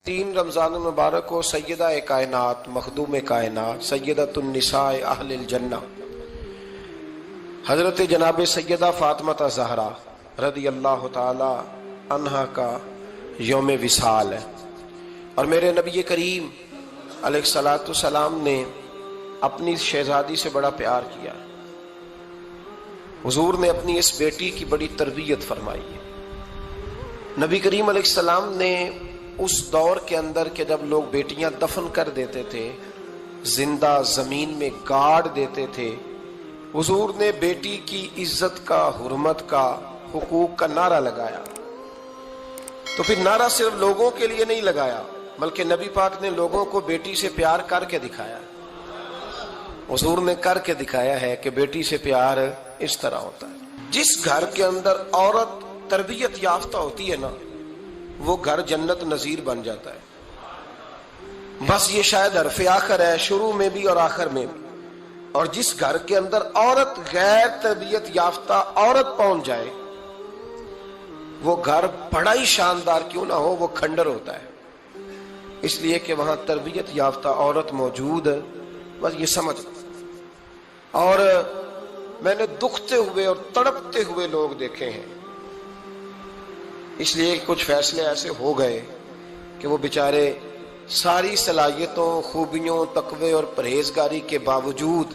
3 رمضان المبارک کو سیدہ کائنات مخدوم کائنات سیدۃ النساء اہل الجنہ حضرت جناب سیدہ فاطمہ زہرا رضی اللہ تعالی عنہا کا یوم وصال ہے، اور میرے نبی کریم علیہ الصلوۃ والسلام نے اپنی شہزادی سے بڑا پیار کیا۔ حضور نے اپنی اس بیٹی کی بڑی تربیت فرمائی ہے۔ نبی کریم علیہ السلام نے اس دور کے اندر کہ جب لوگ بیٹیاں دفن کر دیتے تھے، زندہ زمین میں گاڑ دیتے تھے، حضور نے بیٹی کی عزت کا، حرمت کا، حقوق کا نعرہ لگایا۔ تو پھر نعرہ صرف لوگوں کے لیے نہیں لگایا، بلکہ نبی پاک نے لوگوں کو بیٹی سے پیار کر کے دکھایا۔ حضور نے کر کے دکھایا ہے کہ بیٹی سے پیار اس طرح ہوتا ہے۔ جس گھر کے اندر عورت تربیت یافتہ ہوتی ہے نا، وہ گھر جنت نظیر بن جاتا ہے۔ بس یہ شاید حرف آخر ہے، شروع میں بھی اور آخر میں بھی۔ اور جس گھر کے اندر عورت غیر تربیت یافتہ عورت پہنچ جائے، وہ گھر بڑا ہی شاندار کیوں نہ ہو، وہ کھنڈر ہوتا ہے، اس لیے کہ وہاں تربیت یافتہ عورت موجود ہے۔ بس یہ سمجھ۔ اور میں نے دکھتے ہوئے اور تڑپتے ہوئے لوگ دیکھے ہیں، اس لیے کچھ فیصلے ایسے ہو گئے کہ وہ بیچارے ساری صلاحیتوں، خوبیوں، تقوی اور پرہیزگاری کے باوجود،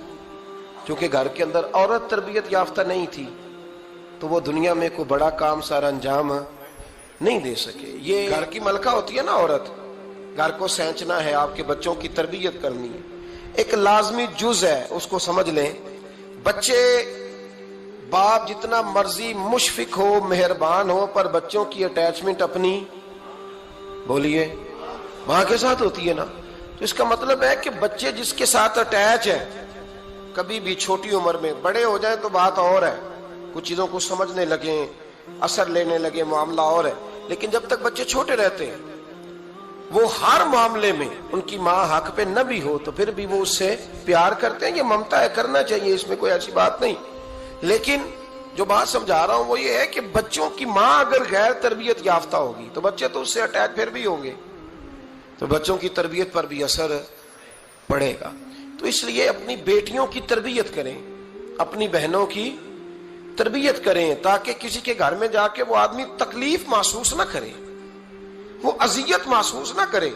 چونکہ گھر کے اندر عورت تربیت یافتہ نہیں تھی، تو وہ دنیا میں کوئی بڑا کام سارا انجام نہیں دے سکے۔ یہ گھر کی ملکہ ہوتی ہے نا عورت، گھر کو سینچنا ہے، آپ کے بچوں کی تربیت کرنی ہے، ایک لازمی جز ہے، اس کو سمجھ لیں۔ بچے باپ جتنا مرضی مشفق ہو، مہربان ہو، پر بچوں کی اٹیچمنٹ اپنی بولیے ماں کے ساتھ ہوتی ہے نا۔ تو اس کا مطلب ہے کہ بچے جس کے ساتھ اٹیچ ہے، کبھی بھی چھوٹی عمر میں، بڑے ہو جائیں تو بات اور ہے، کچھ چیزوں کو سمجھنے لگیں، اثر لینے لگے، معاملہ اور ہے، لیکن جب تک بچے چھوٹے رہتے ہیں، وہ ہر معاملے میں ان کی ماں حق پہ نہ بھی ہو تو پھر بھی وہ اس سے پیار کرتے ہیں۔ یہ ممتا ہے، کرنا چاہیے، اس میں کوئی ایسی بات نہیں۔ لیکن جو بات سمجھا رہا ہوں وہ یہ ہے کہ بچوں کی ماں اگر غیر تربیت یافتہ ہوگی تو بچے تو اس سے اٹیچ پھر بھی ہوں گے، تو بچوں کی تربیت پر بھی اثر پڑے گا۔ تو اس لیے اپنی بیٹیوں کی تربیت کریں، اپنی بہنوں کی تربیت کریں، تاکہ کسی کے گھر میں جا کے وہ آدمی تکلیف محسوس نہ کرے، وہ اذیت محسوس نہ کرے،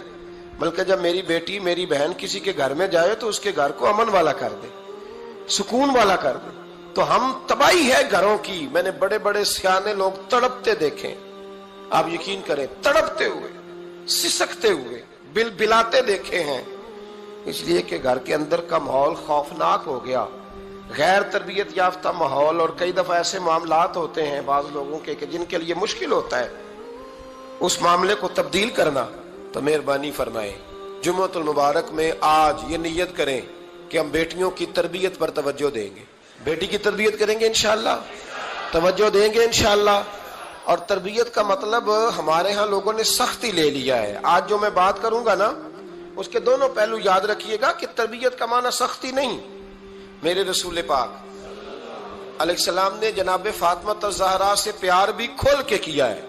بلکہ جب میری بیٹی، میری بہن کسی کے گھر میں جائے تو اس کے گھر کو امن والا کر دے، سکون والا کر دے۔ تو ہم تباہی ہے گھروں کی، میں نے بڑے بڑے سیانے لوگ تڑپتے دیکھیں، آپ یقین کریں، تڑپتے ہوئے، سسکتے ہوئے، بلاتے دیکھے ہیں، اس لیے کہ گھر کے اندر کا ماحول خوفناک ہو گیا، غیر تربیت یافتہ ماحول۔ اور کئی دفعہ ایسے معاملات ہوتے ہیں بعض لوگوں کے کہ جن کے لیے مشکل ہوتا ہے اس معاملے کو تبدیل کرنا۔ تو مہربانی فرمائیں، جمعۃ المبارک میں آج یہ نیت کریں کہ ہم بیٹیوں کی تربیت پر توجہ دیں گے، بیٹی کی تربیت کریں گے انشاءاللہ، توجہ دیں گے انشاءاللہ۔ اور تربیت کا مطلب ہمارے ہاں لوگوں نے سختی لے لیا ہے۔ آج جو میں بات کروں گا نا، اس کے دونوں پہلو یاد رکھیے گا کہ تربیت کا معنی سختی نہیں۔ میرے رسول پاک علیہ السلام نے جناب فاطمہ زہرا سے پیار بھی کھول کے کیا ہے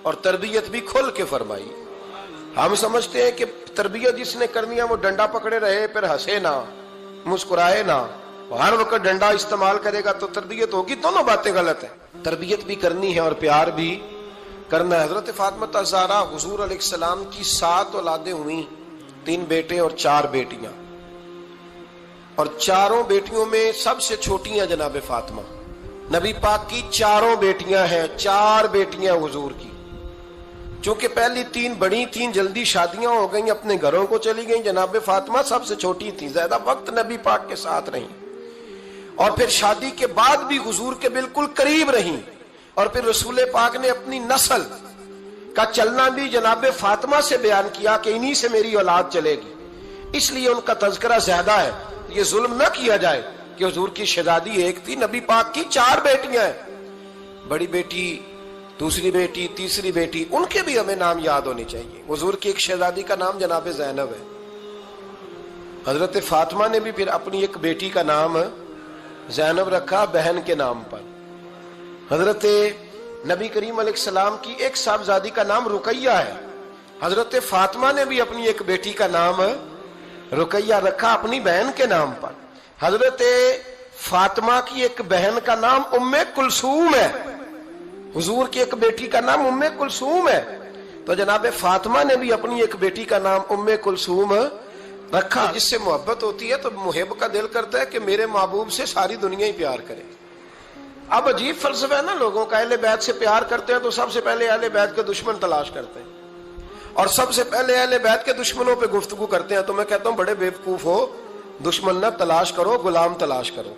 اور تربیت بھی کھول کے فرمائی۔ ہم سمجھتے ہیں کہ تربیت جس نے کرنی ہے وہ ڈنڈا پکڑے رہے، پھر ہنسے نہ، مسکرائے نہ، ہر وقت ڈنڈا استعمال کرے گا تو تربیت ہوگی۔ دونوں باتیں غلط ہیں، تربیت بھی کرنی ہے اور پیار بھی کرنا ہے۔ حضرت فاطمہ زہرا حضور علیہ السلام کی 7 اولادیں ہوئیں، 3 بیٹے اور 4 بیٹیاں، اور چاروں بیٹیوں میں سب سے چھوٹی ہیں جناب فاطمہ۔ نبی پاک کی 4 بیٹیاں ہیں، 4 بیٹیاں حضور کی، چونکہ پہلی 3 بڑی تھیں، جلدی شادیاں ہو گئیں، اپنے گھروں کو چلی گئیں، جناب فاطمہ سب سے چھوٹی تھی، زیادہ وقت نبی پاک کے ساتھ رہیں، اور پھر شادی کے بعد بھی حضور کے بالکل قریب رہیں، اور پھر رسول پاک نے اپنی نسل کا چلنا بھی جناب فاطمہ سے بیان کیا کہ انہی سے میری اولاد چلے گی، اس لیے ان کا تذکرہ زیادہ ہے۔ یہ ظلم نہ کیا جائے کہ حضور کی شہزادی ایک تھی، نبی پاک کی 4 بیٹیاں ہیں، بڑی بیٹی، دوسری بیٹی، تیسری بیٹی، ان کے بھی ہمیں نام یاد ہونے چاہیے۔ حضور کی ایک شہزادی کا نام جناب زینب ہے، حضرت فاطمہ نے بھی پھر اپنی ایک بیٹی کا نام زینب رکھا بہن کے نام پر۔ حضرت نبی کریم علیہ السلام کی ایک صاحبزادی کا نام رقیہ ہے، حضرت فاطمہ نے بھی اپنی ایک بیٹی کا نام رقیہ رکھا اپنی بہن کے نام پر. حضرت فاطمہ کی ایک بہن کا نام ام کلثوم ہے, حضور کی ایک بیٹی کا نام ام کلثوم ہے. تو جناب فاطمہ نے بھی اپنی ایک بیٹی کا نام ام کلثوم رکھا. جس سے محبت ہوتی ہے تو محب کا دل کرتا ہے کہ میرے محبوب سے ساری دنیا ہی پیار کرے. اب عجیب فلسفہ ہے نا لوگوں کا, اہل بیت سے پیار کرتے ہیں تو سب سے پہلے اہل بیت کے دشمن تلاش کرتے ہیں, اور سب سے پہلے اہل بیت کے دشمنوں پہ گفتگو کرتے ہیں. تو میں کہتا ہوں بڑے بیوقوف ہو, دشمن نہ تلاش کرو, غلام تلاش کرو,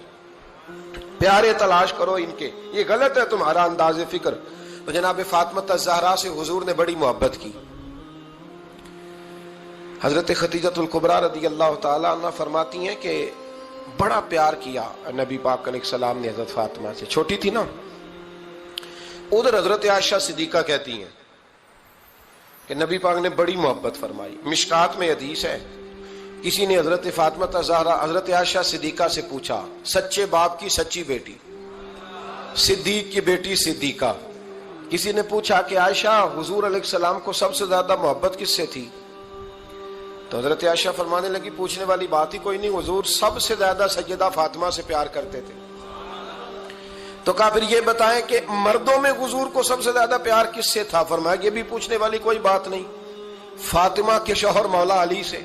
پیارے تلاش کرو ان کے. یہ غلط ہے تمہارا انداز فکر. تو جناب فاطمہ الزہرا سے حضور نے بڑی محبت کی. حضرت خدیجہ الکبریٰ رضی اللہ تعالی عنہ فرماتی ہیں کہ بڑا پیار کیا نبی پاک علیہ السلام نے حضرت فاطمہ سے. چھوٹی تھی نا. ادھر حضرت عائشہ صدیقہ کہتی ہیں کہ نبی پاک نے بڑی محبت فرمائی. مشکات میں حدیث ہے, کسی نے حضرت فاطمہ الزہرا حضرت عائشہ صدیقہ سے پوچھا, سچے باپ کی سچی بیٹی, صدیق کی بیٹی صدیقہ. کسی نے پوچھا کہ عائشہ حضور علیہ السلام کو سب سے زیادہ محبت کس سے تھی؟ تو حضرت عائشہ فرمانے لگی پوچھنے والی بات ہی کوئی نہیں, حضور سب سے زیادہ سیدہ فاطمہ سے پیار کرتے تھے. تو کہا پھر یہ بتائیں کہ مردوں میں حضور کو سب سے زیادہ پیار کس سے تھا؟ فرمایا یہ بھی پوچھنے والی کوئی بات نہیں, فاطمہ کے شوہر مولا علی سے.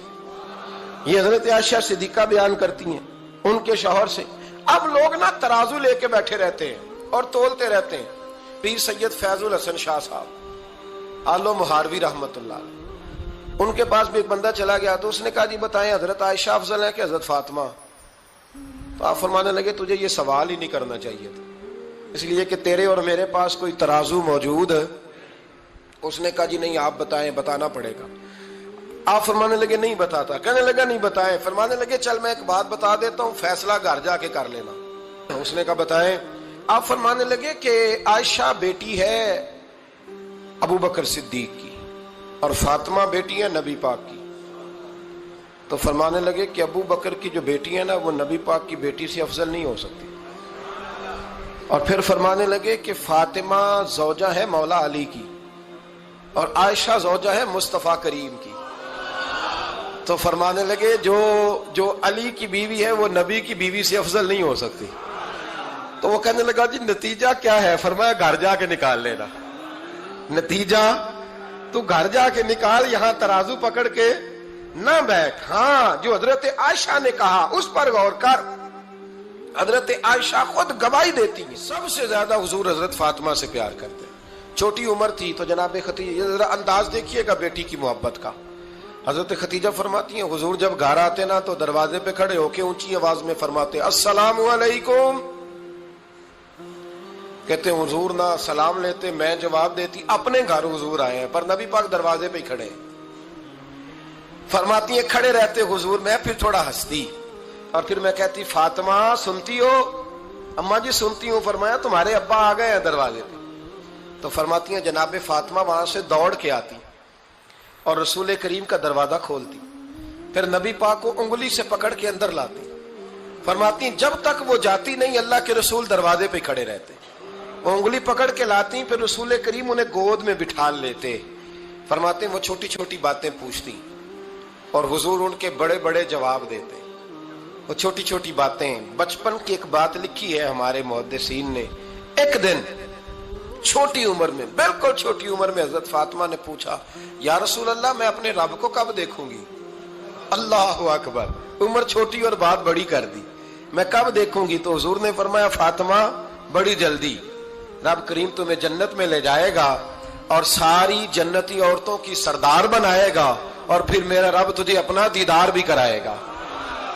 یہ حضرت عائشہ صدیقہ بیان کرتی ہیں ان کے شوہر سے. اب لوگ نا ترازو لے کے بیٹھے رہتے ہیں اور تولتے رہتے ہیں. پیر سید فیض الحسن شاہ صاحب آلو مہاروی رحمت اللہ علیہ, ان کے پاس بھی ایک بندہ چلا گیا تو اس نے کہا جی بتائیں حضرت عائشہ افضل ہے کہ حضرت فاطمہ؟ تو آپ فرمانے لگے تجھے یہ سوال ہی نہیں کرنا چاہیے تھا, اس لیے کہ تیرے اور میرے پاس کوئی ترازو موجود ہے. اس نے کہا جی نہیں آپ بتائیں, بتانا پڑے گا. آپ فرمانے لگے نہیں بتاتا. کہنے لگا نہیں بتائیں. فرمانے لگے چل میں ایک بات بتا دیتا ہوں, فیصلہ گھر جا کے کر لینا. اس نے کہا بتائیں. آپ فرمانے لگے کہ عائشہ بیٹی ہے ابو بکر صدیق کی اور فاطمہ بیٹی ہے نبی پاک کی. تو فرمانے لگے کہ ابو بکر کی جو بیٹی ہے نا وہ نبی پاک کی بیٹی سے افضل نہیں ہو سکتی. اور پھر فرمانے لگے کہ فاطمہ زوجہ ہے مولا علی کی اور عائشہ زوجہ ہے مصطفیٰ کریم کی. تو فرمانے لگے جو علی کی بیوی ہے وہ نبی کی بیوی سے افضل نہیں ہو سکتی. تو وہ کہنے لگا جی نتیجہ کیا ہے؟ فرمایا گھر جا کے نکال لینا. نتیجہ تو گھر جا کے نکال, یہاں ترازو پکڑ کے نہ بیٹھ. ہاں جو حضرت عائشہ نے کہا اس پر غور کر. حضرت عائشہ خود گواہی دیتی ہے سب سے زیادہ حضور حضرت فاطمہ سے پیار کرتے. چھوٹی عمر تھی تو جناب خدیجہ, ذرا انداز دیکھیے گا بیٹی کی محبت کا. حضرت خدیجہ فرماتی ہیں حضور جب گھر آتے نا تو دروازے پہ کھڑے ہو کے اونچی آواز میں فرماتے السلام علیکم. کہتے ہیں حضور نہ سلام لیتے, میں جواب دیتی اپنے گھر حضور آئے ہیں پر نبی پاک دروازے پہ ہی کھڑے ہیں. فرماتی ہیں کھڑے رہتے حضور, میں پھر تھوڑا ہنستی اور پھر میں کہتی فاطمہ سنتی ہو؟ اماں جی سنتی ہوں. فرمایا تمہارے ابا آ گئے ہیں دروازے پہ. تو فرماتی ہیں جناب فاطمہ وہاں سے دوڑ کے آتی اور رسول کریم کا دروازہ کھولتی, پھر نبی پاک کو انگلی سے پکڑ کے اندر لاتی. فرماتی ہیں جب تک وہ جاتی نہیں اللہ کے رسول دروازے پہ کھڑے رہتے. وہ انگلی پکڑ کے لاتی, پھر رسول کریم انہیں گود میں بٹھا لیتے. فرماتے ہیں وہ چھوٹی چھوٹی باتیں پوچھتی اور حضور ان کے بڑے بڑے جواب دیتے. وہ چھوٹی چھوٹی باتیں, بچپن کی ایک بات لکھی ہے ہمارے محدثین نے. ایک دن چھوٹی عمر میں, بالکل چھوٹی عمر میں حضرت فاطمہ نے پوچھا یا رسول اللہ میں اپنے رب کو کب دیکھوں گی؟ اللہ اکبر, عمر چھوٹی اور بات بڑی کر دی, میں کب دیکھوں گی؟ تو حضور نے فرمایا فاطمہ بڑی جلدی, رب کریم تمہیں جنت میں لے جائے گا اور ساری جنتی عورتوں کی سردار بنائے گا اور پھر میرا رب تجھے اپنا دیدار بھی کرائے گا.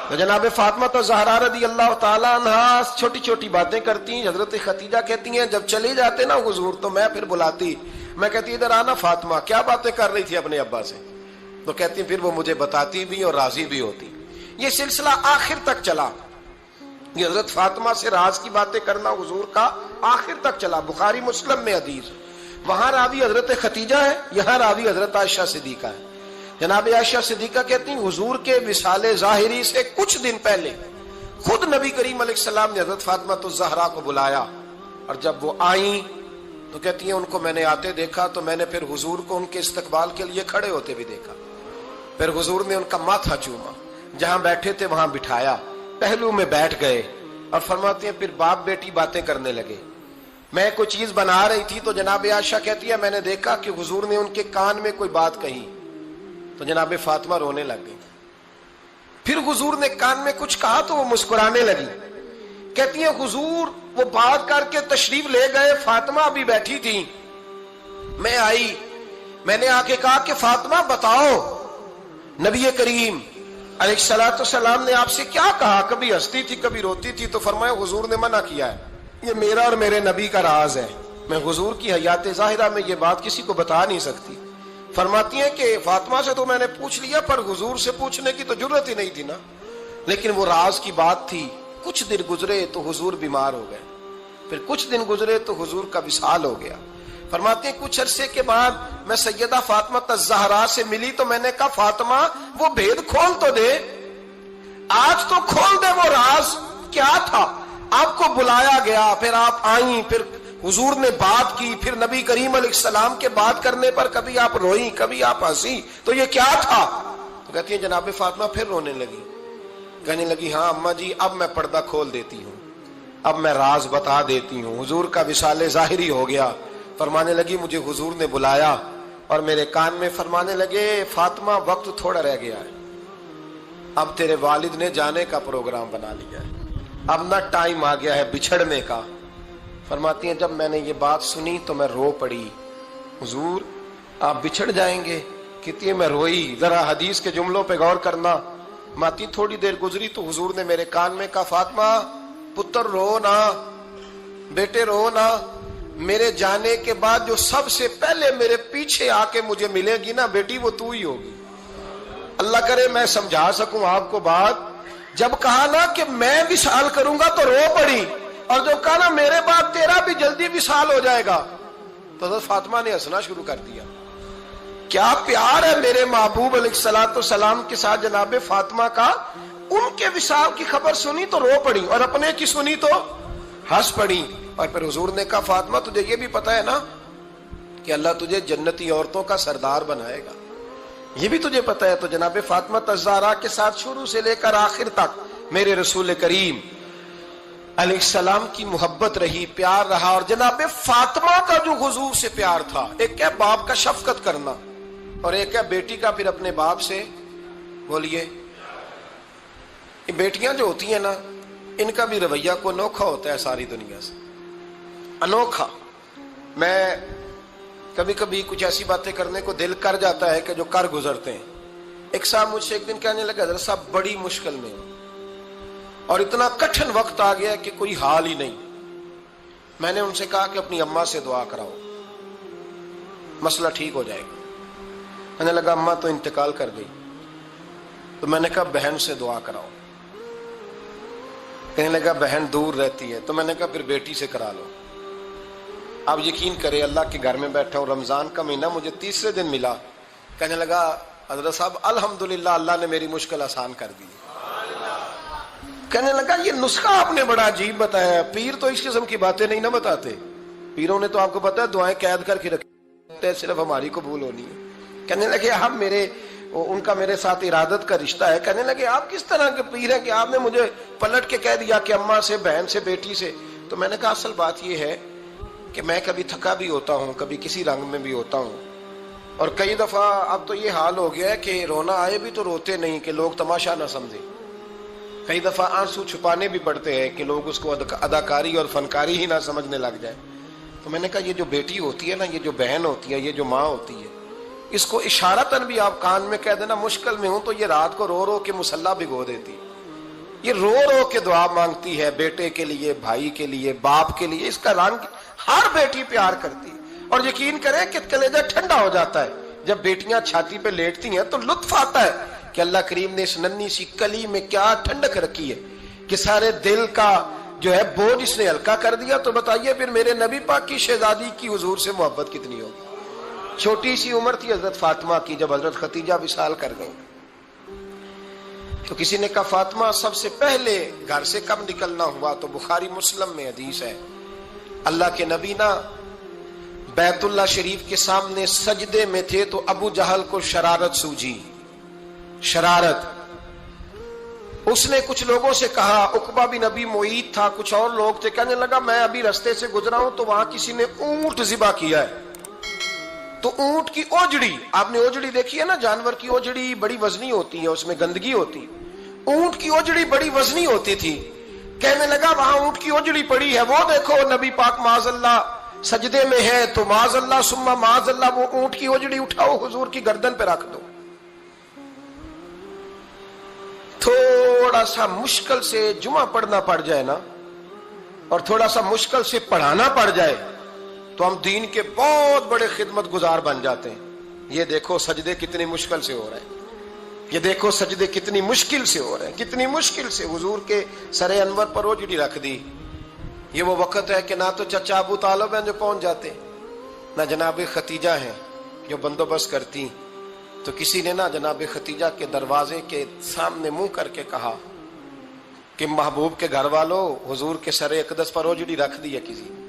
تو جناب فاطمہ الزہرا رضی اللہ تعالی عنہا چھوٹی چھوٹی باتیں کرتی ہیں. حضرت خدیجہ کہتی ہیں جب چلے جاتے نا حضور تو میں پھر بلاتی, میں کہتی ادھر آنا فاطمہ, کیا باتیں کر رہی تھی اپنے ابا سے؟ تو کہتی پھر وہ مجھے بتاتی بھی اور راضی بھی ہوتی. یہ سلسلہ آخر تک چلا. یہ حضرت فاطمہ سے راز کی باتیں کرنا حضور کا آخر تک چلا. بخاری مسلم میں حدیث, وہاں راوی حضرت خدیجہ ہے, یہاں راوی حضرت عائشہ صدیقہ ہے. جناب عائشہ صدیقہ کہتی ہیں حضور کے وصال ظاہری سے کچھ دن پہلے خود نبی کریم علیہ السلام نے حضرت فاطمہ الزہرا کو بلایا اور جب وہ آئیں تو کہتی ہیں ان کو میں نے آتے دیکھا تو میں نے پھر حضور کو ان کے استقبال کے لیے کھڑے ہوتے بھی دیکھا. پھر حضور نے ان کا ماتھا چوما، جہاں بیٹھے تھے وہاں بٹھایا، پہلو میں بیٹھ گئے اور فرماتے ہیں پھر باپ بیٹی باتیں کرنے لگے. میں کوئی چیز بنا رہی تھی تو جناب عائشہ کہتی ہے میں نے دیکھا کہ حضور نے ان کے کان میں کوئی بات کہی تو جناب فاطمہ رونے لگ گئی. پھر حضور نے کان میں کچھ کہا تو وہ مسکرانے لگی. کہتی ہیں حضور وہ بات کر کے تشریف لے گئے، فاطمہ ابھی بیٹھی تھی، میں آئی، میں نے آ کے کہا کہ فاطمہ بتاؤ نبی کریم علیہ الصلوۃ والسلام نے آپ سے کیا کہا؟ کبھی ہنستی تھی کبھی روتی تھی. تو فرمایا حضور نے منع کیا ہے، یہ میرا اور میرے نبی کا راز ہے، میں حضور کی حیات ظاہرہ میں یہ بات کسی کو بتا نہیں سکتی. فرماتی ہیں کہ فاطمہ سے تو میں نے پوچھ لیا پر حضور سے پوچھنے کی تو جرت ہی نہیں تھی نا، لیکن وہ راز کی بات تھی. کچھ دن گزرے تو حضور بیمار ہو گئے، پھر کچھ دن گزرے تو حضور کا وصال ہو گیا. فرماتے ہیں کچھ عرصے کے بعد میں سیدہ فاطمہ الزہرا سے ملی تو میں نے کہا فاطمہ وہ بھید کھول تو دے، آج تو کھول دے وہ راز کیا تھا. آپ کو بلایا گیا، پھر آپ آئیں، پھر حضور نے بات کی، پھر نبی کریم علیہ السلام کے بات کرنے پر کبھی آپ روئیں کبھی آپ ہنسی، تو یہ کیا تھا؟ تو کہتی ہیں جناب فاطمہ پھر رونے لگی، کہنے لگی ہاں اماں جی اب میں پردہ کھول دیتی ہوں، اب میں راز بتا دیتی ہوں. حضور کا وصال ظاہری ہو گیا. فرمانے لگی مجھے حضور نے بلایا اور میرے کان میں فرمانے لگے فاطمہ وقت تھوڑا رہ گیا ہے، اب تیرے والد نے جانے کا پروگرام بنا لیا ہے، اب نہ ٹائم آ گیا ہے بچھڑنے کا. فرماتی ہیں جب میں نے یہ بات سنی تو میں رو پڑی، حضور آپ بچھڑ جائیں گے؟ کہتی ہے میں روئی. ذرا حدیث کے جملوں پہ غور کرنا. ماتی تھوڑی دیر گزری تو حضور نے میرے کان میں کہا فاطمہ پتر رو نہ، بیٹے رو نہ، میرے جانے کے بعد جو سب سے پہلے میرے پیچھے آ کے مجھے ملے گی نا بیٹی وہ تو ہی ہوگی. اللہ کرے میں سمجھا سکوں آپ کو بات. جب کہا نا کہ میں وصال کروں گا تو رو پڑی، اور جب کہا نا میرے بعد تیرا بھی جلدی وصال ہو جائے گا تو حضرت فاطمہ نے ہنسنا شروع کر دیا. کیا پیار ہے میرے محبوب علیہ الصلوۃ والسلام کے ساتھ جناب فاطمہ کا. ان کے وصال کی خبر سنی تو رو پڑی اور اپنے کی سنی تو ہنس پڑی. اور پھر حضور نے کہا فاطمہ تجھے یہ بھی پتا ہے نا کہ اللہ تجھے جنتی عورتوں کا سردار بنائے گا، یہ بھی تجھے پتا ہے. تو جناب فاطمہ الزہرا کے ساتھ شروع سے لے کر آخر تک میرے رسول کریم علیہ السلام کی محبت رہی، پیار رہا. اور جناب فاطمہ کا جو حضور سے پیار تھا، ایک ہے باپ کا شفقت کرنا اور ایک ہے بیٹی کا پھر اپنے باپ سے، بولیے یہ بیٹیاں جو ہوتی ہیں نا ان کا بھی رویہ کو انوکھا ہوتا ہے ساری دنیا سے، انوکھا. میں کبھی کبھی کچھ ایسی باتیں کرنے کو دل کر جاتا ہے کہ جو کر گزرتے ہیں. ایک صاحب مجھ سے ایک دن کہنے لگا حضرت صاحب بڑی مشکل میں ہوں اور اتنا کٹھن وقت آ گیا کہ کوئی حال ہی نہیں. میں نے ان سے کہا کہ اپنی اماں سے دعا کراؤ مسئلہ ٹھیک ہو جائے گا. کہنے لگا اماں تو انتقال کر گئی. تو میں نے کہا بہن سے دعا کراؤ. کہنے لگا بہن دور رہتی ہے. تو میں نے کہا پھر بیٹی سے کرا لو. آپ یقین کرے اللہ کے گھر میں بیٹھا ہوں، رمضان کا مہینہ مجھے تیسرے دن ملا. کہنے لگا حضرت صاحب الحمدللہ اللہ نے میری مشکل آسان کر دی. کہنے لگا یہ نسخہ آپ نے بڑا عجیب بتایا، پیر تو اس قسم کی باتیں نہیں نہ بتاتے. پیروں نے تو آپ کو پتا ہے دعائیں قید کر کے رکھتے ہیں، صرف ہماری قبول ہونی ہے. کہنے لگے ہم ان کا میرے ساتھ ارادت کا رشتہ ہے. کہنے لگے آپ کس طرح کے پیر ہیں کہ آپ نے مجھے پلٹ کے کہہ دیا کہ اماں سے، بہن سے، بیٹی سے. تو میں نے کہا اصل بات یہ ہے کہ میں کبھی تھکا بھی ہوتا ہوں، کبھی کسی رنگ میں بھی ہوتا ہوں، اور کئی دفعہ اب تو یہ حال ہو گیا ہے کہ رونا آئے بھی تو روتے نہیں کہ لوگ تماشا نہ سمجھیں. کئی دفعہ آنسو چھپانے بھی پڑتے ہیں کہ لوگ اس کو اداکاری اور فنکاری ہی نہ سمجھنے لگ جائے. تو میں نے کہا یہ جو بیٹی ہوتی ہے نا، یہ جو بہن ہوتی ہے، یہ جو ماں ہوتی ہے، اس کو اشارتاً بھی آپ کان میں کہہ دینا مشکل میں ہوں تو یہ رات کو رو رو کے مصلی بھگو دیتی. یہ رو رو کے دعا مانگتی ہے بیٹے کے لیے، بھائی کے لیے، باپ کے لیے. اس کا رنگ ہر بیٹی پیار کرتی ہے. اور یقین کریں کہ کلیجہ ٹھنڈا ہو جاتا ہے جب بیٹیاں چھاتی پہ لیٹتی ہیں تو لطف آتا ہے کہ اللہ کریم نے اس ننھی سی کلی میں کیا ٹھنڈک رکھی ہے کہ سارے دل کا جو ہے بوجھ اس نے ہلکا کر دیا. تو بتائیے پھر میرے نبی پاک کی شہزادی کی حضور سے محبت کتنی ہوگی. چھوٹی سی عمر تھی حضرت فاطمہ کی جب حضرت خدیجہ وصال کر گئی. تو کسی نے کہا فاطمہ سب سے پہلے گھر سے کب نکلنا ہوا؟ تو بخاری مسلم میں حدیث ہے اللہ کے نبی نا بیت اللہ شریف کے سامنے سجدے میں تھے تو ابو جہل کو شرارت سوجی، شرارت۔ اس نے کچھ لوگوں سے کہا، عقبہ بن ابی معیط تھا، کچھ اور لوگ تھے، کہنے لگا میں ابھی رستے سے گزرا ہوں تو وہاں کسی نے اونٹ ذبح کیا ہے، تو اونٹ کی اوجڑی، آپ نے اوجڑی دیکھی ہے نا، جانور کی اوجڑی بڑی وزنی ہوتی ہے، اس میں گندگی ہوتی، اونٹ کی اوجڑی بڑی وزنی ہوتی تھی۔ کہنے لگا وہاں اونٹ کی اوجڑی پڑی ہے، وہ دیکھو نبی پاک معاذ اللہ سجدے میں ہے، تو معاذ اللہ ثم معاذ اللہ وہ اونٹ کی اوجڑی اٹھاؤ حضور کی گردن پہ رکھ دو۔ تھوڑا سا مشکل سے جمعہ پڑھنا پڑ جائے نا، اور تھوڑا سا مشکل سے پڑھانا پڑ جائے تو ہم دین کے بہت بڑے خدمت گزار بن جاتے ہیں۔ یہ دیکھو سجدے کتنی مشکل سے ہو رہے ہیں، یہ دیکھو سجدے کتنی مشکل سے ہو رہے ہیں، کتنی مشکل سے حضور کے سر انور پر اوجڑی رکھ دی۔ یہ وہ وقت ہے کہ نہ تو چچا ابو طالب ہیں جو پہنچ جاتے، نہ جناب ختیجہ ہیں جو بندوبست کرتی، تو کسی نے نہ جناب ختیجہ کے دروازے کے سامنے منہ کر کے کہا کہ محبوب کے گھر والوں، حضور کے سر اقدس پر اوجڑی رکھ دی ہے کسی نے،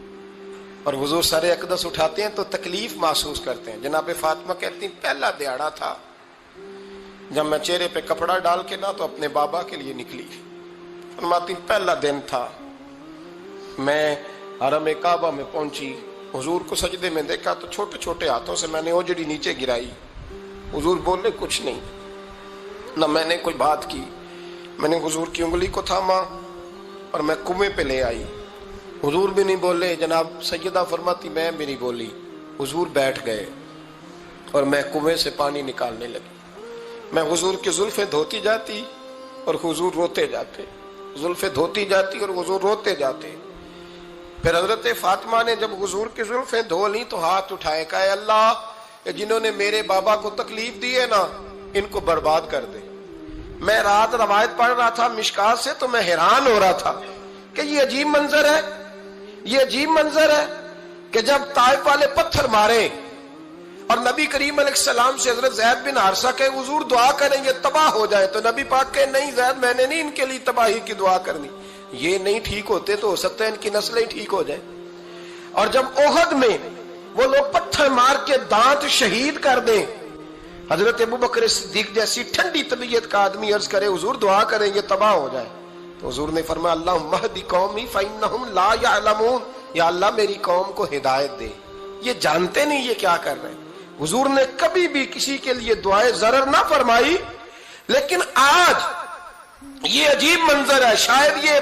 اور حضور سر اقدس اٹھاتے ہیں تو تکلیف محسوس کرتے ہیں۔ جناب فاطمہ کہتی ہیں پہلا دیہڑا تھا جب میں چہرے پہ کپڑا ڈال کے نہ تو اپنے بابا کے لیے نکلی، فرماتی پہلا دن تھا، میں حرم کعبہ میں پہنچی، حضور کو سجدے میں دیکھا تو چھوٹے چھوٹے ہاتھوں سے میں نے اوجڑی نیچے گرائی، حضور بولے کچھ نہیں، نہ میں نے کوئی بات کی، میں نے حضور کی انگلی کو تھاما اور میں کنویں پہ لے آئی، حضور بھی نہیں بولے، جناب سیدہ فرماتی میں بھی نہیں بولی، حضور بیٹھ گئے اور میں کنویں سے پانی نکالنے لگی، میں حضور کی زلفیں دھوتی جاتی اور حضور روتے جاتے، زلفیں دھوتی جاتی اور حضور روتے جاتے۔ پھر حضرت فاطمہ نے جب حضور کی زلفیں دھو لی تو ہاتھ اٹھائے، کہا اللہ جنہوں نے میرے بابا کو تکلیف دی ہے نا ان کو برباد کر دے۔ میں رات روایت پڑھ رہا تھا مشکات سے تو میں حیران ہو رہا تھا کہ یہ عجیب منظر ہے، یہ عجیب منظر ہے کہ جب طائف والے پتھر مارے اور نبی کریم علیہ السلام سے حضرت زید بن حارثہ کہ حضور دعا کریں یہ تباہ ہو جائے، تو نبی پاک کہ نہیں زید میں نے نہیں ان کے لیے تباہی کی دعا کرنی، یہ نہیں ٹھیک ہوتے تو ہو سکتا ہے ان کی نسلیں ٹھیک ہو جائیں۔ اور جب احد میں وہ لوگ پتھر مار کے دانت شہید کر دیں، حضرت ابوبکر صدیق جیسی ٹھنڈی طبیعت کا آدمی عرض کرے حضور دعا کریں یہ تباہ ہو جائے، تو حضور نے فرمایا اللہم اہد قومی فإنہم لا یعلمون، یا اللہ میری قوم کو ہدایت دے، یہ جانتے نہیں یہ کیا کر رہے ہیں۔ حضور نے کبھی بھی کسی کے لیے دعائے ضرر نہ فرمائی، لیکن آج یہ عجیب منظر ہے، شاید یہ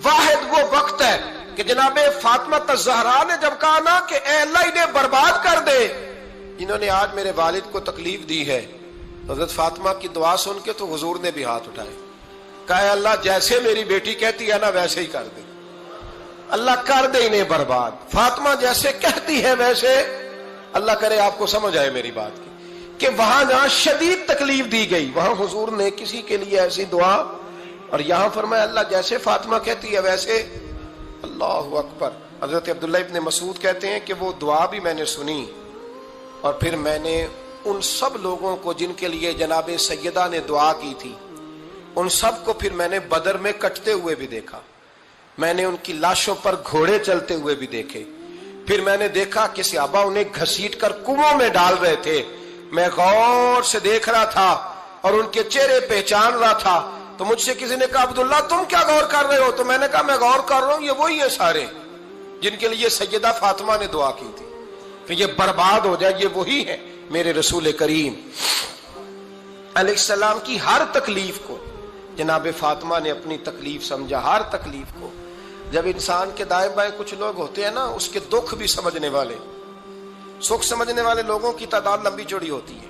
واحد وہ وقت ہے کہ جناب فاطمہ الزہرا نے جب کہا نا کہ اے اللہ انہیں برباد کر دے جنہوں نے آج میرے والد کو تکلیف دی ہے، حضرت فاطمہ کی دعا سن کے تو حضور نے بھی ہاتھ اٹھائے، کہا اے اللہ جیسے میری بیٹی کہتی ہے نا ویسے ہی کر دے، اللہ کر دے انہیں برباد، فاطمہ جیسے کہتی ہے ویسے، اللہ کرے آپ کو سمجھ آئے میری بات کی کہ وہاں جہاں شدید تکلیف دی گئی وہاں حضور نے کسی کے لیے ایسی دعا، اور یہاں فرمایا اللہ جیسے فاطمہ کہتی ہے ویسے، اللہ اکبر۔ حضرت عبداللہ ابن مسعود کہتے ہیں کہ وہ دعا بھی میں نے سنی، اور پھر میں نے ان سب لوگوں کو جن کے لیے جناب سیدہ نے دعا کی تھی ان سب کو پھر میں نے بدر میں کٹتے ہوئے بھی دیکھا، میں نے ان کی لاشوں پر گھوڑے چلتے ہوئے بھی دیکھے، پھر میں نے دیکھا کہ صحابہ انہیں گھسیٹ کر کنووں میں ڈال رہے تھے، میں غور سے دیکھ رہا تھا اور ان کے چہرے پہچان رہا تھا، تو مجھ سے کسی نے کہا عبداللہ تم کیا غور کر رہے ہو؟ تو میں نے کہا میں غور کر رہا ہوں یہ وہی ہیں سارے جن کے لیے سیدہ فاطمہ نے دعا کی تھی کہ یہ برباد ہو جائے، یہ وہی ہے میرے رسول کریم علیہ السلام کی ہر تکلیف کو جناب فاطمہ نے اپنی تکلیف سمجھا، ہر تکلیف کو۔ جب انسان کے دائیں بائیں کچھ لوگ ہوتے ہیں نا اس کے دکھ بھی سمجھنے والے، سکھ سمجھنے والے لوگوں کی تعداد لمبی چوڑی ہوتی ہے۔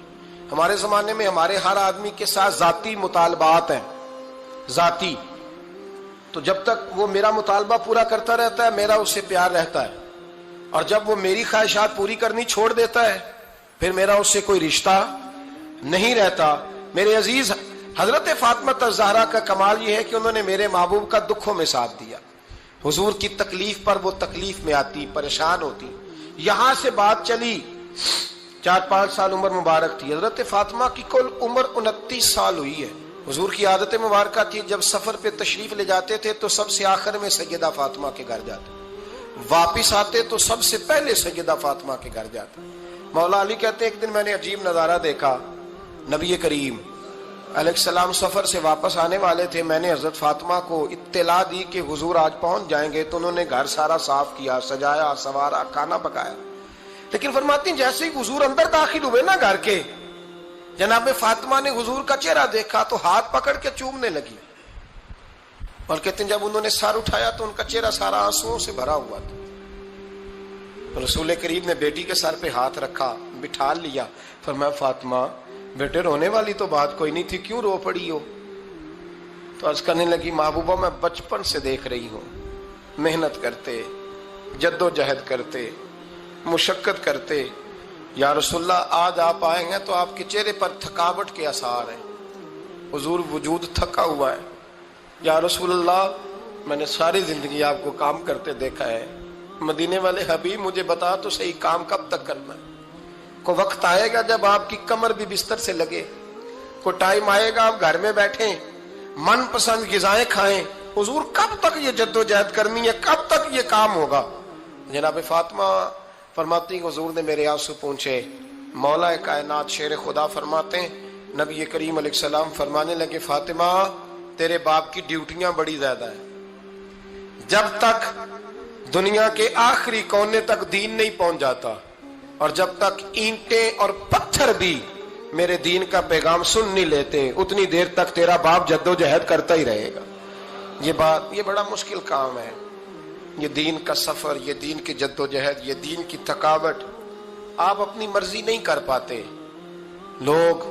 ہمارے زمانے میں ہمارے ہر آدمی کے ساتھ ذاتی مطالبات ہیں، ذاتی، تو جب تک وہ میرا مطالبہ پورا کرتا رہتا ہے میرا اس سے پیار رہتا ہے، اور جب وہ میری خواہشات پوری کرنی چھوڑ دیتا ہے پھر میرا اس سے کوئی رشتہ نہیں رہتا۔ میرے عزیز حضرت فاطمہ الزہرا کا کمال یہ ہے کہ انہوں نے میرے محبوب کا دکھوں میں ساتھ دیا، حضور کی تکلیف پر وہ تکلیف میں آتی، پریشان ہوتی۔ یہاں سے بات چلی 4-5 سال عمر مبارک تھی، حضرت فاطمہ کی کل عمر 29 سال ہوئی ہے۔ حضور کی عادت مبارکہ تھی جب سفر پہ تشریف لے جاتے تھے تو سب سے آخر میں سیدہ فاطمہ کے گھر جاتے، واپس آتے تو سب سے پہلے سیدہ فاطمہ کے گھر جاتے. مولا علی کہتے ہیں ایک دن میں نے عجیب نظارہ دیکھا. نبی کریم علیہ السلام سفر سے واپس آنے والے تھے. میں نے حضرت فاطمہ کو اطلاع دی کہ حضور آج پہنچ جائیں گے, تو انہوں نے گھر سارا صاف کیا, سجایا, سنوارا, کھانا پکایا. لیکن فرماتی ہیں جیسے ہی حضور اندر داخل ہوئے نا گھر کے, جناب فاطمہ نے حضور کا چہرہ دیکھا تو ہاتھ پکڑ کے چومنے لگی. اور کہتے ہیں جب انہوں نے سر اٹھایا تو ان کا چہرہ سارا آنسوؤں سے بھرا ہوا تھا. رسول کریم نے بیٹی کے سر پہ ہاتھ رکھا, بٹھا لیا. فرمایا فاطمہ بیٹے رونے والی تو بات کوئی نہیں تھی, کیوں رو پڑی ہو؟ تو عرض کرنے لگی محبوبہ میں بچپن سے دیکھ رہی ہوں, محنت کرتے, جد و جہد کرتے, مشقت کرتے. یا رسول اللہ آج آپ آئے ہیں تو آپ کے چہرے پر تھکاوٹ کے آثار ہیں, حضور وجود تھکا ہوا ہے. یا رسول اللہ میں نے ساری زندگی آپ کو کام کرتے دیکھا ہے, مدینے والے حبیب مجھے بتا تو صحیح کام کب تک کرنا ہے؟ کو وقت آئے گا جب آپ کی کمر بھی بستر سے لگے, کو ٹائم آئے گا آپ گھر میں بیٹھیں, من پسند غذائیں کھائیں. حضور کب تک یہ جد و جہد کرنی ہے, کب تک یہ کام ہوگا؟ جناب فاطمہ فرماتی حضور نے میرے آنسو پوچھے. مولا کائنات شیر خدا فرماتے ہیں نبی کریم علیہ السلام فرمانے لگے فاطمہ تیرے باپ کی ڈیوٹیاں بڑی زیادہ ہیں. جب تک دنیا کے آخری کونے تک دین نہیں پہنچ جاتا, اور جب تک اینٹیں اور پتھر بھی میرے دین کا پیغام سن نہیں لیتے, اتنی دیر تک تیرا باپ جد و جہد کرتا ہی رہے گا. یہ بڑا مشکل کام ہے. یہ دین کا سفر, یہ دین کی جد و جہد, یہ دین کی تھکاوٹ آپ اپنی مرضی نہیں کر پاتے. لوگ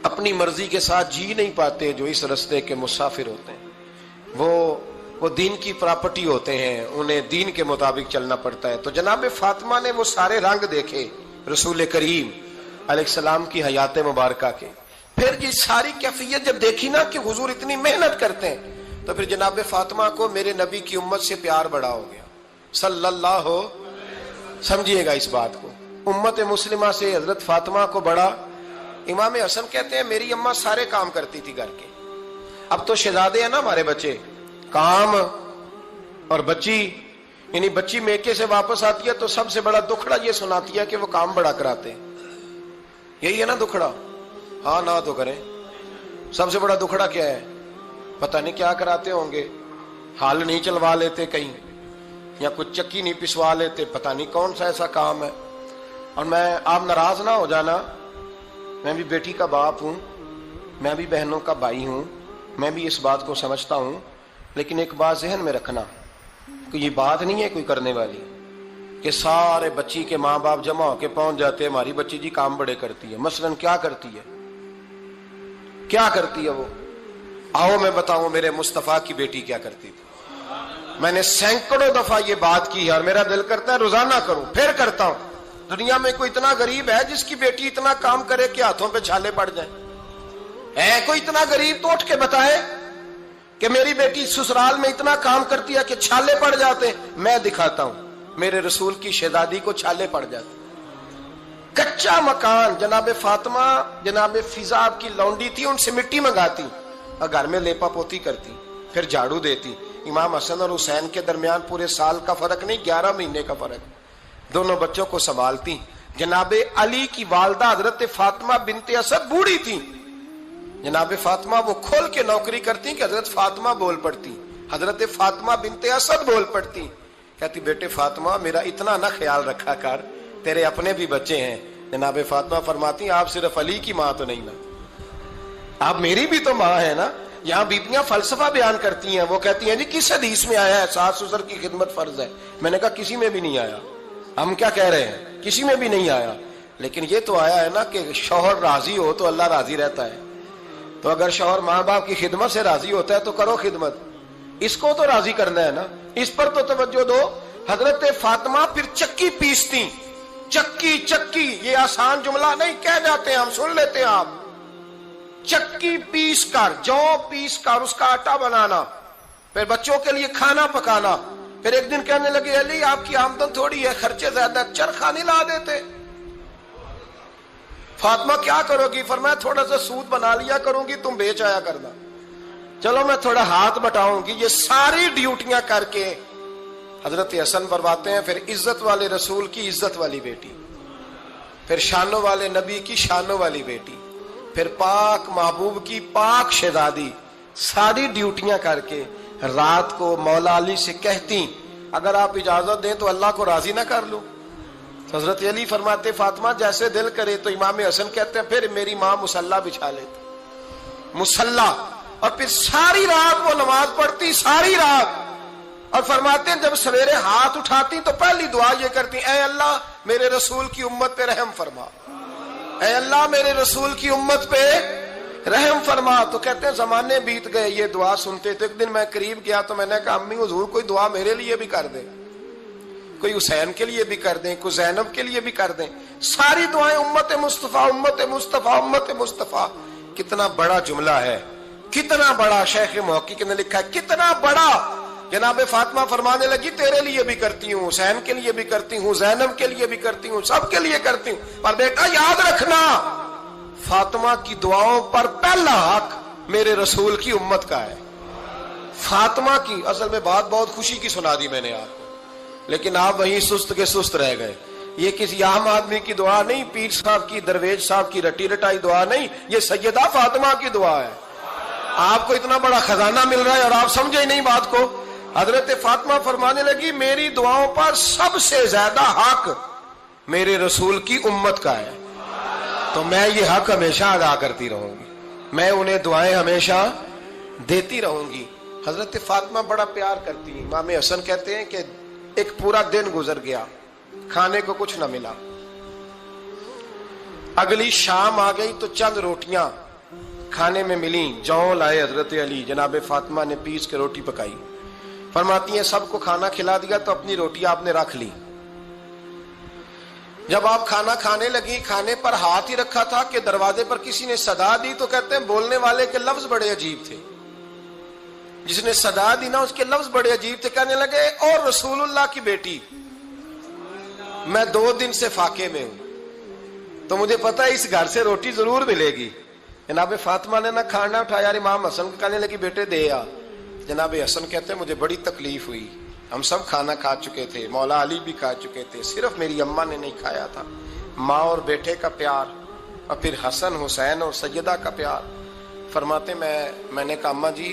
اپنی مرضی کے ساتھ جی نہیں پاتے جو اس رستے کے مسافر ہوتے ہیں. وہ دین کی پراپرٹی ہوتے ہیں, انہیں دین کے مطابق چلنا پڑتا ہے. تو جناب فاطمہ نے وہ سارے رنگ دیکھے رسول کریم علیہ السلام کی حیات مبارکہ کے. پھر یہ ساری کیفیت جب دیکھی نا کہ حضور اتنی محنت کرتے ہیں, تو پھر جناب فاطمہ کو میرے نبی کی امت سے پیار بڑا ہو گیا صلی اللہ ہو. سمجھیے گا اس بات کو, امت مسلمہ سے حضرت فاطمہ کو بڑا. امام حسن کہتے ہیں میری اماں سارے کام کرتی تھی گھر کے. اب تو شہزادے ہیں نا ہمارے بچے, کام اور بچی, یعنی بچی میکے سے واپس آتی ہے تو سب سے بڑا دکھڑا یہ سناتی ہے کہ وہ کام بڑا کراتے. یہی ہے نا دکھڑا؟ ہاں نہ تو کریں. سب سے بڑا دکھڑا کیا ہے؟ پتہ نہیں کیا کراتے ہوں گے, ہال نہیں چلوا لیتے کہیں, یا کچھ چکی نہیں پسوا لیتے, پتہ نہیں کون سا ایسا کام ہے. اور میں آپ ناراض نہ ہو جانا, میں بھی بیٹی کا باپ ہوں, میں بھی بہنوں کا بھائی ہوں, میں بھی اس بات کو سمجھتا ہوں. لیکن ایک بات ذہن میں رکھنا کہ یہ بات نہیں ہے کوئی کرنے والی کہ سارے بچی کے ماں باپ جمع ہو کے پہنچ جاتے ہیں ہماری بچی جی کام بڑے کرتی ہے. مثلا کیا کرتی ہے, کیا کرتی ہے وہ؟ آؤ میں بتاؤں میرے مصطفیٰ کی بیٹی کیا کرتی تھی. میں نے سینکڑوں دفعہ یہ بات کی ہے اور میرا دل کرتا ہے روزانہ کروں, پھر کرتا ہوں. دنیا میں کوئی اتنا غریب ہے جس کی بیٹی اتنا کام کرے کہ ہاتھوں پہ چھالے پڑ جائیں؟ ہے کوئی اتنا غریب تو اٹھ کے بتائے کہ میری بیٹی سسرال میں اتنا کام کرتی ہے کہ چھالے پڑ جاتے. میں دکھاتا ہوں, میرے رسول کی شہزادی کو چھالے پڑ جاتے. کچا مکان, جناب فاطمہ جناب فضا آپ کی لونڈی تھی, ان سے مٹی منگاتی اور گھر میں لیپا پوتی کرتی, پھر جھاڑو دیتی. امام حسن اور حسین کے درمیان پورے سال کا فرق نہیں, 11 مہینے کا فرق. دونوں بچوں کو سنبھالتی. جناب علی کی والدہ حضرت فاطمہ بنت اسد بوڑھی تھی. جناب فاطمہ وہ کھول کے نوکری کرتی کہ حضرت فاطمہ بول پڑتی, حضرت فاطمہ بنت اسد بول پڑتی. کہتی بیٹے فاطمہ میرا اتنا نہ خیال رکھا کر, تیرے اپنے بھی بچے ہیں. جناب فاطمہ فرماتی آپ صرف علی کی ماں تو نہیں نا, آپ میری بھی تو ماں ہے نا. یہاں بیبیاں فلسفہ بیان کرتی ہیں, وہ کہتی ہیں جی کس حدیث میں آیا ہے ساس سسر کی خدمت فرض ہے؟ میں نے کہا کسی میں بھی نہیں آیا. ہم کیا کہہ رہے ہیں, کسی میں بھی نہیں آیا. لیکن یہ تو آیا ہے نا کہ شوہر راضی ہو تو اللہ راضی رہتا ہے. تو اگر شوہر ماں باپ کی خدمت سے راضی ہوتا ہے تو کرو خدمت, اس کو تو راضی کرنا ہے نا, اس پر تو توجہ دو. حضرت فاطمہ پھر چکی پیستی. چکی چکی یہ آسان جملہ نہیں, کہہ جاتے ہیں ہم, سن لیتے ہیں آپ. چکی پیس کر, جو پیس کر اس کا آٹا بنانا, پھر بچوں کے لیے کھانا پکانا. پھر ایک دن کہنے لگے علی آپ کی آمدن تھوڑی ہے, خرچے زیادہ, چرخا نہیں لا دیتے. فاطمہ کیا کرو گی؟ فرمایا تھوڑا سا سود بنا لیا کروں گی, تم بیچ آیا کرنا. چلو میں تھوڑا ہاتھ بٹاؤں گی. یہ ساری ڈیوٹیاں کر کے حضرت حسن فرماتے ہیں پھر عزت والے رسول کی عزت والی بیٹی، پھر شانوں والے نبی کی شانوں والی بیٹی، پھر پاک محبوب کی پاک شہزادی، ساری ڈیوٹیاں کر کے رات کو مولا علی سے کہتی اگر آپ اجازت دیں تو اللہ کو راضی نہ کر لوں؟ حضرت علی فرماتے فاطمہ جیسے دل کرے۔ تو امام حسن کہتے ہیں پھر میری ماں مصلی بچھا لیتی، مصلی، اور پھر ساری رات وہ نماز پڑھتی، ساری رات، اور فرماتے ہیں جب سویرے ہاتھ اٹھاتی تو پہلی دعا یہ کرتی اے اللہ میرے رسول کی امت پہ رحم فرما، اے اللہ میرے رسول کی امت پہ رحم فرما۔ تو کہتے ہیں زمانے بیت گئے یہ دعا سنتے تھے۔ ایک دن میں قریب گیا تو میں نے کہا امی حضور کوئی دعا میرے لیے بھی کر دیں، کوئی حسین کے لیے بھی کر دیں، کوئی زینب کے لیے بھی کر دیں۔ ساری دعائیں امت مصطفیٰ امت مصطفیٰ امت مصطفیٰ۔ کتنا بڑا جملہ ہے، کتنا بڑا، شیخ محقق نے لکھا ہے کتنا بڑا۔ جناب فاطمہ فرمانے لگی تیرے لیے بھی کرتی ہوں، حسین کے لیے بھی کرتی ہوں، زینب کے لیے بھی کرتی ہوں، سب کے لیے کرتی ہوں، پر بیٹا یاد رکھنا فاطمہ کی دعاؤں پر پہلا حق میرے رسول کی امت کا ہے۔ فاطمہ کی اصل میں بات بہت خوشی کی سنا دی میں نے آپ کو، لیکن آپ وہیں سست کے سست رہ گئے۔ یہ کسی عام آدمی کی دعا نہیں، پیر صاحب کی، درویش صاحب کی رٹی رٹائی دعا نہیں، یہ سیدہ فاطمہ کی دعا ہے۔ آپ کو اتنا بڑا خزانہ مل رہا ہے اور آپ سمجھے ہی نہیں بات کو۔ حضرت فاطمہ فرمانے لگی میری دعاؤں پر سب سے زیادہ حق میرے رسول کی امت کا ہے، تو میں یہ حق ہمیشہ ادا کرتی رہوں گی، میں انہیں دعائیں ہمیشہ دیتی رہوں گی۔ حضرت فاطمہ بڑا پیار کرتی ہیں۔ امام حسن کہتے ہیں کہ ایک پورا دن گزر گیا، کھانے کو کچھ نہ ملا، اگلی شام آ گئی تو چند روٹیاں کھانے میں ملیں، جوں لائے حضرت علی، جناب فاطمہ نے پیس کے روٹی پکائی، فرماتی ہیں سب کو کھانا کھلا دیا تو اپنی روٹی آپ نے رکھ لی۔ جب آپ کھانا کھانے لگی، کھانے پر ہاتھ ہی رکھا تھا کہ دروازے پر کسی نے صدا دی، تو کہتے ہیں بولنے والے کے لفظ بڑے عجیب تھے، جس نے صدا دی نا اس کے لفظ بڑے عجیب تھے، کہنے لگے اور رسول اللہ کی بیٹی میں 2 دن سے فاقے میں ہوں، تو مجھے پتا ہے اس گھر سے روٹی ضرور ملے گی۔ جناب فاطمہ نے نہ کھانا اٹھایا، امام حسن کو کہنے لگی بیٹے دے آ۔ جناب حسن کہتے ہیں مجھے بڑی تکلیف ہوئی، ہم سب کھانا کھا چکے تھے، مولا علی بھی کھا چکے تھے، صرف میری اماں نے نہیں کھایا تھا۔ ماں اور بیٹے کا پیار، اور پھر حسن حسین اور سیدہ کا پیار۔ فرماتے میں نے کہا اماں جی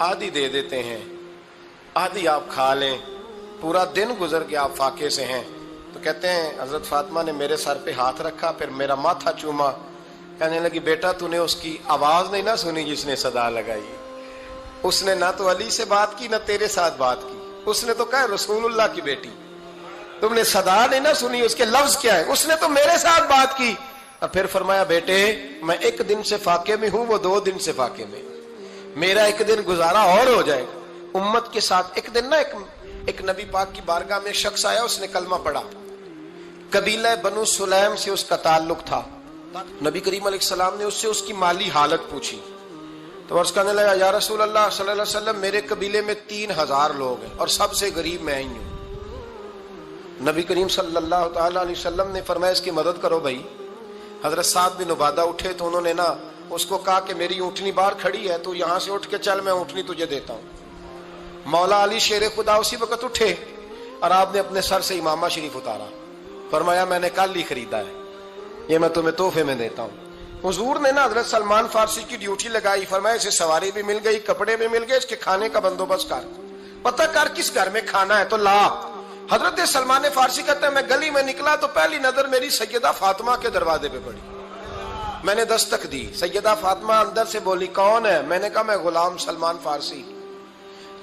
آدھی دے دیتے ہیں، آدھی آپ کھا لیں، پورا دن گزر گیا آپ فاقے سے ہیں۔ تو کہتے ہیں حضرت فاطمہ نے میرے سر پہ ہاتھ رکھا، پھر میرا ماتھا چوما، کہنے لگی بیٹا تو نے اس کی آواز نہیں نہ سنی جس نے صدا لگائی، اس نے نہ تو علی سے بات کی نہ تیرے ساتھ بات کی، اس نے تو کہا رسول اللہ کی بیٹی، تم نے صدا نہیں نہ سنی، اس کے لفظ کیا ہے، اس نے تو میرے ساتھ بات کی۔ اور پھر فرمایا بیٹے میں 1 دن سے فاقے میں ہوں، وہ 2 دن سے فاقے میں، میرا 1 دن گزارا اور ہو جائے گا امت کے ساتھ۔ ایک دن نا ایک نبی پاک کی بارگاہ میں شخص آیا، اس نے کلمہ پڑھا، قبیلہ بنو سلیم سے اس کا تعلق تھا۔ نبی کریم علیہ السلام نے اس سے اس کی مالی حالت پوچھی، تو عرض کرنے لگا یا رسول اللہ صلی اللہ علیہ وسلم میرے قبیلے میں 3000 لوگ ہیں اور سب سے غریب میں ہی ہوں۔ نبی کریم صلی اللہ تعالی علیہ وسلم نے فرمایا اس کی مدد کرو بھائی۔ حضرت سعد بن عبادہ اٹھے تو انہوں نے نا اس کو کہا کہ میری اونٹنی باہر کھڑی ہے، تو یہاں سے اٹھ کے چل میں اونٹنی تجھے دیتا ہوں۔ مولا علی شیر خدا اسی وقت اٹھے اور آپ نے اپنے سر سے امامہ شریف اتارا، فرمایا میں نے کل ہی خریدا ہے، یہ میں تمہیں تحفے میں دیتا ہوں۔ حضور نے نا حضرت سلمان فارسی کی ڈیوٹی لگائی، فرمایا اسے سواری بھی مل گئی، کپڑے بھی مل گئے، اس کے کھانے کا بندوبست کر، پتہ کر کس گھر میں کھانا ہے تو لا۔ حضرت سلمان فارسی کہتے ہیں میں گلی میں نکلا تو پہلی نظر میری سیدہ فاطمہ کے دروازے پہ پڑی، میں نے دستک دی، سیدہ فاطمہ اندر سے بولی کون ہے؟ میں نے کہا میں غلام سلمان فارسی۔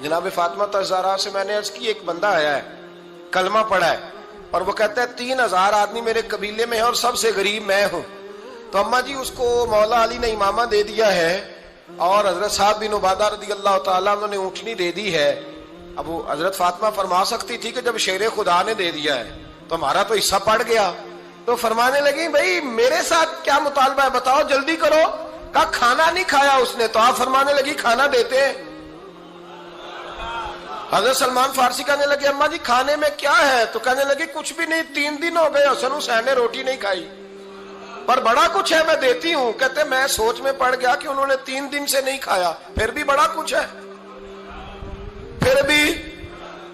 جناب فاطمہ تزارا سے میں نے عرض کی ایک بندہ آیا ہے، کلمہ پڑھا ہے، اور وہ کہتا ہے 3000 آدمی میرے قبیلے میں ہیں اور سب سے غریب میں ہوں۔ تو اماں جی اس کو مولا علی نے امامہ دے دیا ہے اور حضرت صاحب بن عبادہ رضی اللہ تعالیٰ عنہ نے اونٹنی دے دی ہے۔ اب وہ حضرت فاطمہ فرما سکتی تھی کہ جب شیر خدا نے دے دیا ہے تو ہمارا تو حصہ پڑ گیا، تو فرمانے لگی بھائی میرے ساتھ کیا مطالبہ ہے بتاؤ جلدی کرو۔ کہا کھانا نہیں کھایا اس نے، تو آپ فرمانے لگی کھانا دیتے ہیں۔ حضرت سلمان فارسی کہنے لگے اماں جی کھانے میں کیا ہے؟ تو کہنے لگی کچھ بھی نہیں، 3 دن ہو گئے حسن حسین نے روٹی نہیں کھائی، پر بڑا کچھ ہے میں دیتی ہوں۔ کہتے میں سوچ میں پڑ گیا کہ انہوں نے 3 دن سے نہیں کھایا، پھر بھی بڑا کچھ ہے، پھر بھی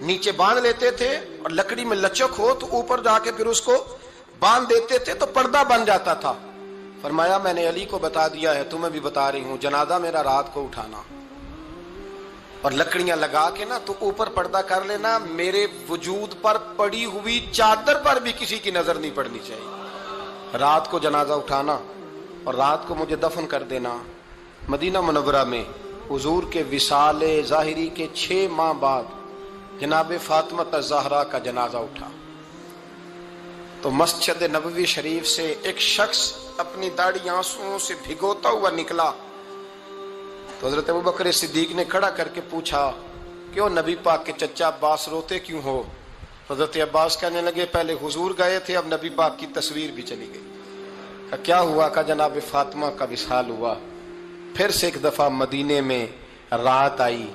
نیچے باندھ لیتے تھے اور لکڑی میں لچک ہو تو اوپر جا کے پھر اس کو باندھ دیتے تھے تو پردہ بن جاتا تھا. فرمایا میں نے علی کو بتا دیا ہے، تمہیں بھی بتا رہی ہوں، جنازہ میرا رات کو اٹھانا اور لکڑیاں لگا کے نا تو اوپر پردہ کر لینا، میرے وجود پر پڑی ہوئی چادر پر بھی کسی کی نظر نہیں پڑنی چاہیے. رات کو جنازہ اٹھانا اور رات کو مجھے دفن کر دینا. مدینہ منورہ میں حضور کے وصال ظاہری کے 6 ماہ بعد جناب فاطمہ الزہرا کا جنازہ اٹھا تو مسجد نبوی شریف سے ایک شخص اپنی داڑھی آنسوؤں سے بھگوتا ہوا نکلا تو حضرت ابوبکر صدیق نے کھڑا کر کے پوچھا، کیوں نبی پاک کے چچا عباس روتے کیوں ہو؟ حضرت عباس کہنے لگے پہلے حضور گئے تھے، اب نبی پاک کی تصویر بھی چلی گئی. کیا ہوا؟ کہ جناب فاطمہ کا وصال ہوا. پھر سے ایک دفعہ مدینے میں رات آئی،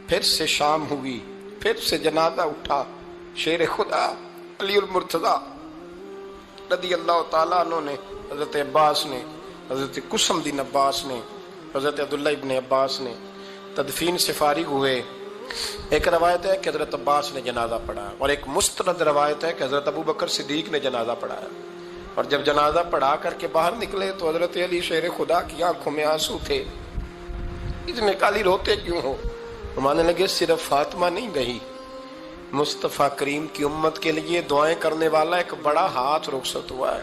پھر سے شام ہوئی، پھر سے جنازہ اٹھا. شیر خدا علی المرتضیٰ رضی اللہ تعالیٰ عنہ نے، حضرت عباس نے، حضرت قسم بن عباس نے، حضرت عبداللہ ابن عباس نے تدفین سے فارغ ہوئے. ایک روایت ہے کہ حضرت عباس نے جنازہ پڑھا اور ایک مستند روایت ہے کہ حضرت ابوبکر صدیق نے جنازہ پڑھایا. اور جب جنازہ پڑھا کر کے باہر نکلے تو حضرت علی شیر خدا کی آنکھوں میں آنسو تھے. اتنے کالی روتے کیوں ہو؟ فرمانے لگے صرف فاطمہ نہیں گئی، مصطفیٰ کریم کی امت کے لیے دعائیں کرنے والا ایک بڑا ہاتھ رخصت ہوا ہے.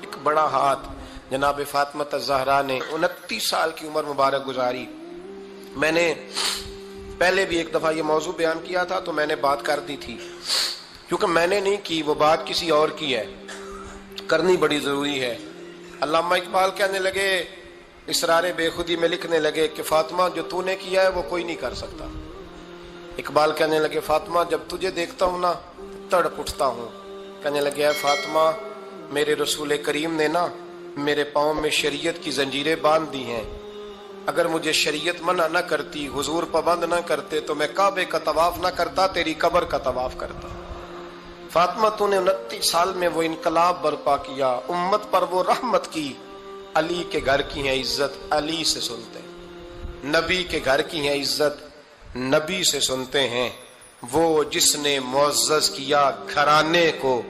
ایک بڑا ہاتھ جناب فاطمہ الزہرا نے 29 سال کی عمر مبارک گزاری. میں نے پہلے بھی ایک دفعہ یہ موضوع بیان کیا تھا تو میں نے بات کر دی تھی، کیونکہ میں نے نہیں کی، وہ بات کسی اور کی ہے، کرنی بڑی ضروری ہے. علامہ اقبال کہنے لگے، اسرار بے خودی میں لکھنے لگے کہ فاطمہ جو تو نے کیا ہے وہ کوئی نہیں کر سکتا. اقبال کہنے لگے فاطمہ جب تجھے دیکھتا ہوں نا تڑپ اٹھتا ہوں. کہنے لگے اے فاطمہ میرے رسول کریم نے نا میرے پاؤں میں شریعت کی زنجیریں باندھ دی ہیں، اگر مجھے شریعت منع نہ کرتی، حضور پابند نہ کرتے تو میں کعبے کا طواف نہ کرتا، تیری قبر کا طواف کرتا. فاطمہ تو نے 29 سال میں وہ انقلاب برپا کیا، امت پر وہ رحمت کی. علی کے گھر کی ہے عزت، علی سے سنتے ہیں. نبی کے گھر کی ہے عزت، نبی سے سنتے ہیں. وہ جس نے معزز کیا گھرانے کو،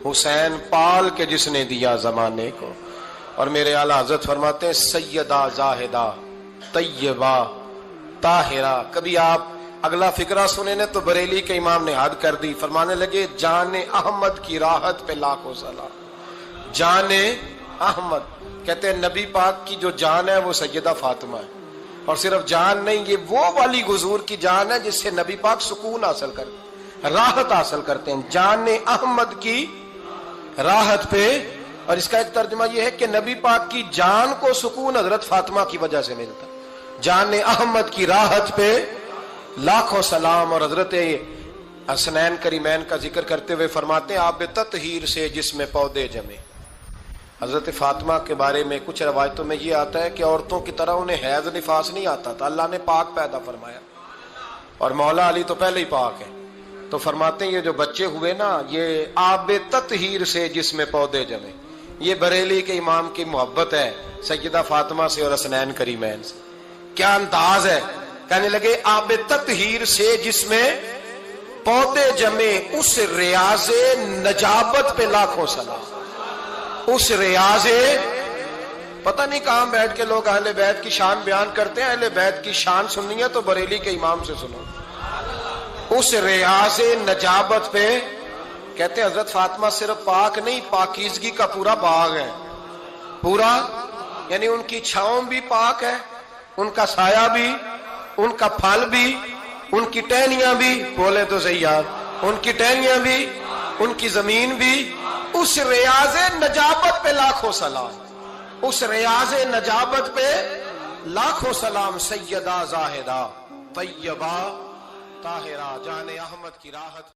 حسین پال کے جس نے دیا زمانے کو. اور میرے اعلیٰ حضرت فرماتے ہیں سیدہ زاہدہ طیبہ طاہرہ. کبھی آپ اگلا فقرہ سنے نے تو بریلی کے امام نے حد کر دی. فرمانے لگے جان احمد کی راحت پہ لاکھوں سلام. جان احمد کہتے ہیں نبی پاک کی جو جان ہے وہ سیدہ فاطمہ ہے. اور صرف جان نہیں، یہ وہ والی حضور کی جان ہے جس سے نبی پاک سکون حاصل کرتے، راحت حاصل کرتے ہیں. جان احمد کی راحت پہ. اور اس کا ایک ترجمہ یہ ہے کہ نبی پاک کی جان کو سکون حضرت فاطمہ کی وجہ سے ملتا. جان احمد کی راحت پہ لاکھوں سلام. اور حضرت حسنین کریمین کا ذکر کرتے ہوئے فرماتے ہیں آب تطہیر سے جس میں پودے جمے. حضرت فاطمہ کے بارے میں کچھ روایتوں میں یہ آتا ہے کہ عورتوں کی طرح انہیں حیض نفاس نہیں آتا تھا، اللہ نے پاک پیدا فرمایا. اور مولا علی تو پہلے ہی پاک ہے، تو فرماتے ہیں یہ جو بچے ہوئے نا یہ آب تطہیر سے جس میں پودے جمے. یہ بریلی کے امام کی محبت ہے سیدہ فاطمہ سے اور حسنین کریمین سے. کیا انداز ہے! کہنے لگے آب تطہیر سے جس میں پودے جمے، اس ریاض نجابت پہ لاکھوں سلام. اس ریاض، پتہ نہیں کہاں بیٹھ کے لوگ اہل بیت کی شان بیان کرتے ہیں. اہل بیت کی شان سننی ہے تو بریلی کے امام سے سنو. اس ریاض نجابت پہ کہتے ہیں حضرت فاطمہ صرف پاک نہیں، پاکیزگی کا پورا باغ ہے. پورا یعنی ان کی چھاؤں بھی پاک ہے، ان کا سایہ بھی، ان کا پھل بھی، ان کی ٹہنیاں بھی، بولے تو صحیح یار، ان کی ٹہنیاں بھی، ان کی زمین بھی. اس ریاض نجابت پہ لاکھوں سلام. اس ریاض نجابت پہ لاکھوں سلام. سیدہ زاہدہ طیبہ طاہرہ جان احمد کی راحت.